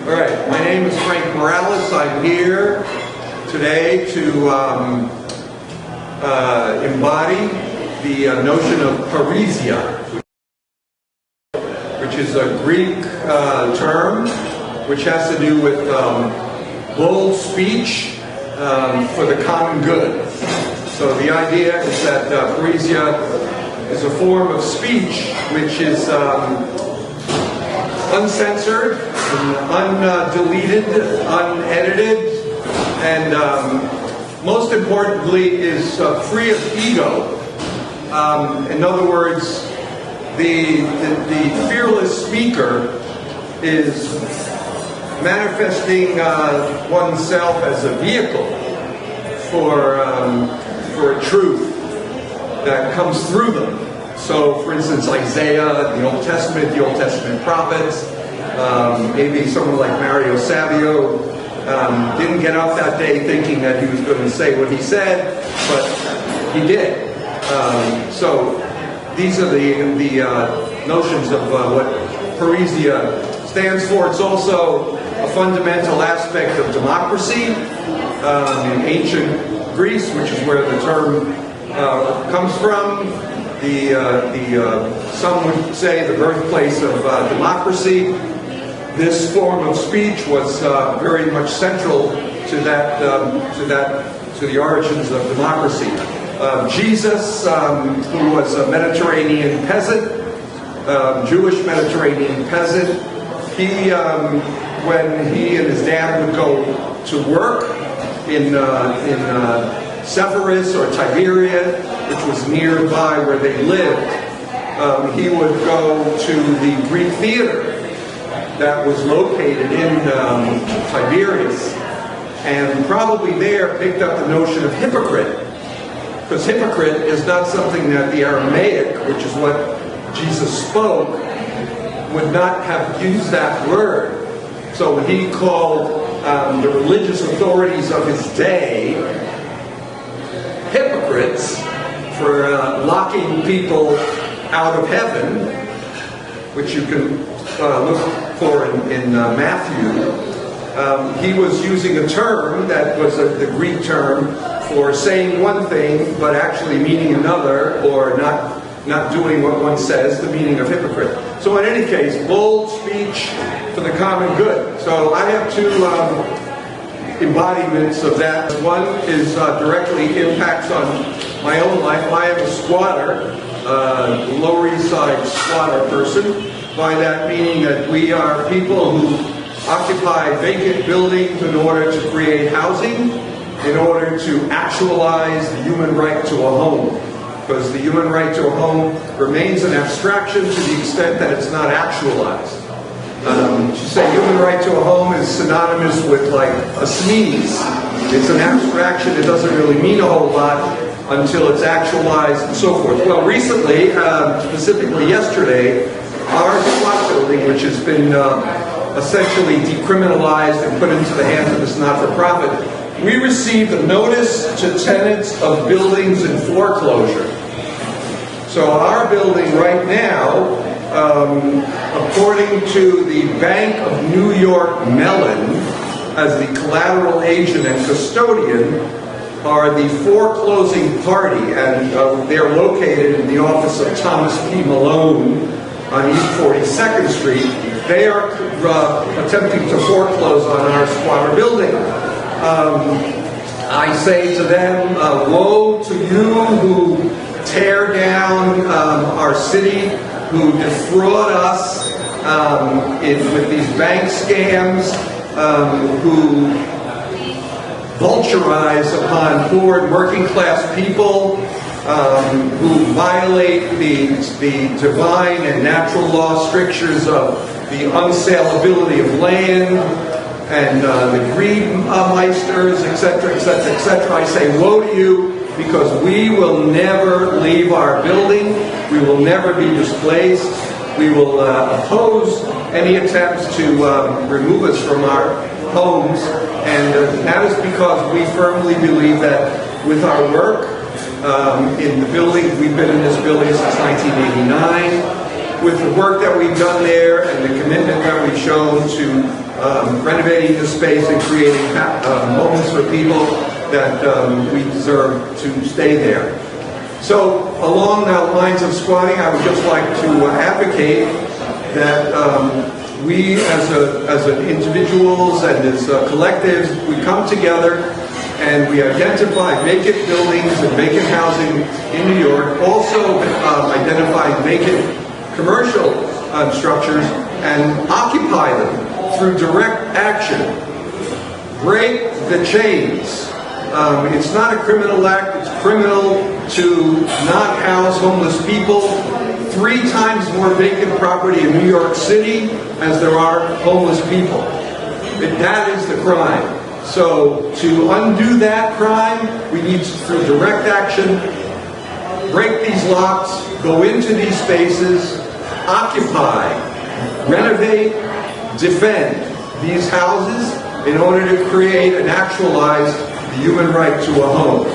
All right, my name is Frank Morales. I'm here today to embody the notion of parrhesia, which is a Greek term which has to do with bold speech for the common good. So the idea is that parrhesia is a form of speech which is uncensored, undeleted, unedited, and most importantly is free of ego. In other words, the fearless speaker is manifesting oneself as a vehicle for a truth that comes through them. So, for instance, Isaiah, the Old Testament prophets, maybe someone like Mario Savio didn't get up that day thinking that he was going to say what he said, but he did. So these are the notions of what parrhesia stands for. It's also a fundamental aspect of democracy in ancient Greece, which is where the term comes from. Some would say the birthplace of democracy. This form of speech was very much central to the origins of democracy. Jesus, who was a Mediterranean peasant, Jewish Mediterranean peasant, when he and his dad would go to work in Sepphoris or Tiberia, which was nearby where they lived, he would go to the Greek theater that was located in Tiberias, and probably there picked up the notion of hypocrite, because hypocrite is not something that the Aramaic, which is what Jesus spoke, would not have used that word. So when he called the religious authorities of his day hypocrites for locking people out of heaven, which you can look for in Matthew, he was using a term that was the Greek term for saying one thing but actually meaning another, or not doing what one says, the meaning of hypocrite. So in any case, bold speech for the common good. So I have two embodiments of that. One is directly impacts on my own life. I am a squatter, Lower East Side squatter person. By that meaning that we are people who occupy vacant buildings in order to create housing, in order to actualize the human right to a home. Because the human right to a home remains an abstraction to the extent that it's not actualized. To say human right to a home is synonymous with like a sneeze. It's an abstraction, it doesn't really mean a whole lot until it's actualized and so forth. Well, recently, specifically yesterday, our squat building, which has been essentially decriminalized and put into the hands of this not-for-profit, we received a notice to tenants of buildings in foreclosure. So our building right now, according to the Bank of New York Mellon, as the collateral agent and custodian, are the foreclosing party, and they're located in the office of Thomas P. Malone on East 42nd Street. They are attempting to foreclose on our squatter building. I say to them, woe to you who tear down our city, who defraud us with these bank scams, who vulturize upon poor and working class people, who violate the divine and natural law strictures of the unsaleability of land, and the greedmeisters, etc., etc., etc. I say, woe to you, because we will never leave our building. We will never be displaced. We will oppose any attempts to remove us from our homes, and that is because we firmly believe that with our work in the building, we've been in this building since 1989, with the work that we've done there and the commitment that we've shown to renovating the space and creating moments for people that we deserve to stay there. So along the lines of squatting, I would just like to advocate that we as individuals and as collectives, we come together and we identify vacant buildings and vacant housing in New York, also identifying vacant commercial structures and occupy them through direct action. Break the chains. It's not a criminal act, it's criminal to not house homeless people. 3 times more vacant property in New York City as there are homeless people. That is the crime. So to undo that crime, we need through direct action, break these locks, go into these spaces, occupy, renovate, defend these houses in order to create and actualize the human right to a home.